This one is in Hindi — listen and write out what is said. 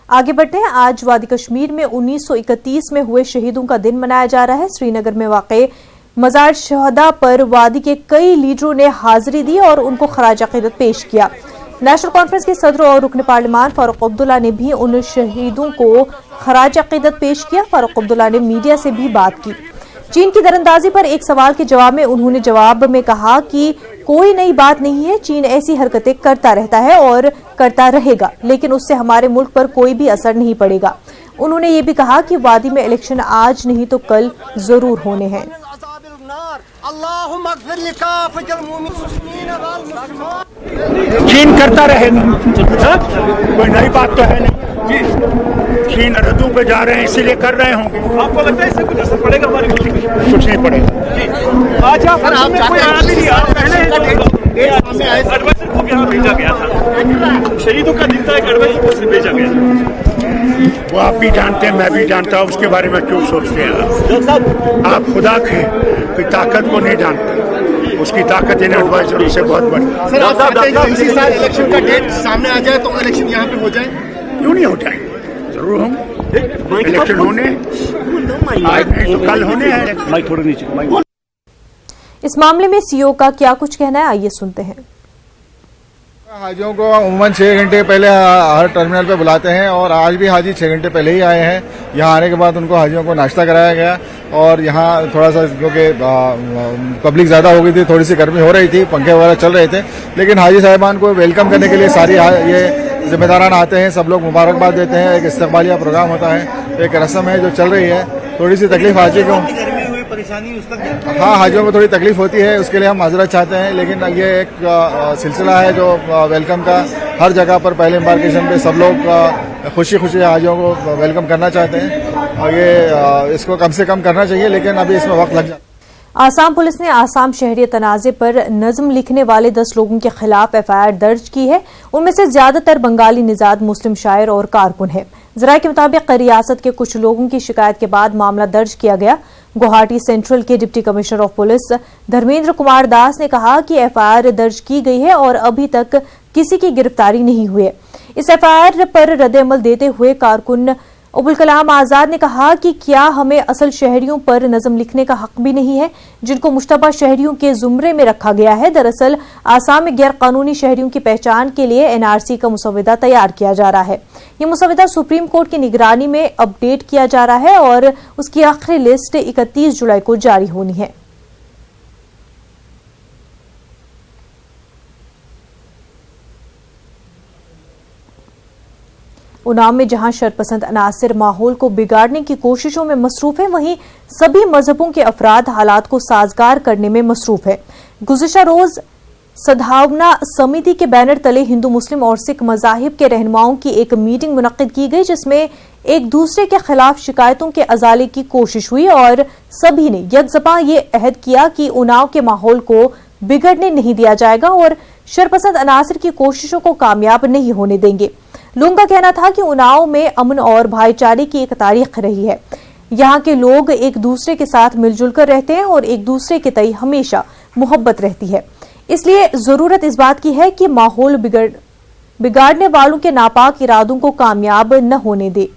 आगे बढ़ते हैं। आज वादी कश्मीर में 1931 में हुए शहीदों का दिन मनाया जा रहा है। श्रीनगर में वाक़े मज़ार शहदा पर वादी के कई लीडरों ने हाजिरी दी और उनको खराज अक़ीदत पेश किया। नेशनल कॉन्फ्रेंस के सदर और रुकन पार्लियामान फारूक अब्दुल्ला ने भी उन शहीदों को खराज अक़ीदत पेश किया। फारूक अब्दुल्ला ने मीडिया से भी बात की। चीन की दरअंदाजी पर एक सवाल के जवाब में उन्होंने जवाब में कहा कि कोई नई बात नहीं है, चीन ऐसी हरकतें करता रहता है और करता रहेगा, लेकिन उससे हमारे मुल्क पर कोई भी असर नहीं पड़ेगा। उन्होंने ये भी कहा कि वादी में इलेक्शन आज नहीं तो कल जरूर होने हैं। चीन करता रहेगा, कोई नई बात तो है नहीं। चीन रद्दों पे जा रहे हैं इसीलिए कर रहे होंगे। आपको लगता है इससे कुछ असर पड़ेगा हमारे मुल्क में? कुछ नहीं पड़ेगा। आज आप कोई आया भी नहीं, एडवाइजर को यहाँ भेजा गया था, शहीदों का दिन था, एक एडवाइजर को भेजा गया। वो आप भी जानते हैं, मैं भी जानता हूँ, उसके बारे में क्यों सोचते हैं आप? खुदा की ताकत को नहीं जानते, उसकी ताकत इन एडवाइजरों से बहुत बड़ी। सर, आप चाहते हैं कि इसी साल इलेक्शन का डेट सामने आ जाए तो इलेक्शन यहाँ पे हो जाए? क्यों नहीं हो जाएंगे? जरूर होंगे इलेक्शन होने, आज नहीं तो कल होने हैं। इस मामले में सीओ का क्या कुछ कहना है, आइए सुनते हैं। हाजियों को उमूमन 6 घंटे पहले हर टर्मिनल पे बुलाते हैं और आज भी हाजी 6 घंटे पहले ही आए हैं। यहाँ आने के बाद उनको हाजियों को नाश्ता कराया गया और यहाँ थोड़ा सा क्योंकि पब्लिक ज्यादा हो गई थी, थोड़ी सी गर्मी हो रही थी, पंखे वगैरह चल रहे थे, लेकिन हाजी साहिबान को वेलकम करने के लिए सारी ये जिम्मेदारान आते हैं, सब लोग मुबारकबाद देते हैं। एक इस्तकबालिया प्रोग्राम होता है, एक रस्म है जो चल रही है। थोड़ी सी तकलीफ हाजी को, हाँ, हाजियों को थोड़ी तकलीफ होती है, उसके लिए हम माजरत चाहते हैं, लेकिन ये एक सिलसिला है जो वेलकम का हर जगह पर पहले एम्बार्केशन पे सब लोग खुशी खुशी हाजियों को वेलकम करना चाहते हैं और ये इसको कम से कम करना चाहिए, लेकिन अभी इसमें वक्त लग जाता है। आसाम पुलिस ने आसाम शहरी तनाज़े पर नज़्म लिखने वाले 10 लोगों के खिलाफ एफआईआर दर्ज की है। उनमें से ज्यादातर बंगाली निजाद मुस्लिम शायर और कारकुन है। जराये के मुताबिक रियासत के कुछ लोगों की शिकायत के बाद मामला दर्ज किया गया। गुवाहाटी सेंट्रल के deputy commissioner of police Dharmendra Kumar Das ने कहा कि एफआईआर दर्ज की गई है और अभी तक किसी की गिरफ्तारी नहीं हुई है। इस एफआईआर पर रद्द-ए-अमल देते हुए कारकुन अबुल कलाम आजाद ने कहा कि क्या हमें असल शहरियों पर नज़म लिखने का हक भी नहीं है, जिनको मुश्तबा शहरियों के जुमरे में रखा गया है। दरअसल आसाम में गैर कानूनी शहरियों की पहचान के लिए एनआरसी का मुसविदा तैयार किया जा रहा है। ये मुसविदा सुप्रीम कोर्ट की निगरानी में अपडेट किया जा रहा है और उसकी आखिरी लिस्ट 31 जुलाई को जारी होनी है। उन्नाव में जहां शरपसंद अनासिर माहौल को बिगाड़ने की कोशिशों में मसरूफ है, वहीं सभी मजहबों के अफराद हालात को साजगार करने में मसरूफ है। गुज़िश्ता रोज सद्भावना समिति के बैनर तले हिंदू, मुस्लिम और सिख मजाहिब के रहनुमाओं की एक मीटिंग मुनक्किद की गई, जिसमें एक दूसरे के खिलाफ शिकायतों के अजाले की कोशिश हुई और सभी ने यकजबां ये अहद किया कि उन्नाव के माहौल को बिगड़ने नहीं दिया जाएगा और शरपसंद अनासिर की कोशिशों को कामयाब नहीं होने देंगे। लोगों का कहना था कि उन्नाव में अमन और भाईचारे की एक तारीख रही है। यहाँ के लोग एक दूसरे के साथ मिलजुल कर रहते हैं और एक दूसरे के तई हमेशा मोहब्बत रहती है। इसलिए जरूरत इस बात की है कि माहौल बिगाड़ने वालों के नापाक इरादों को कामयाब न होने दे।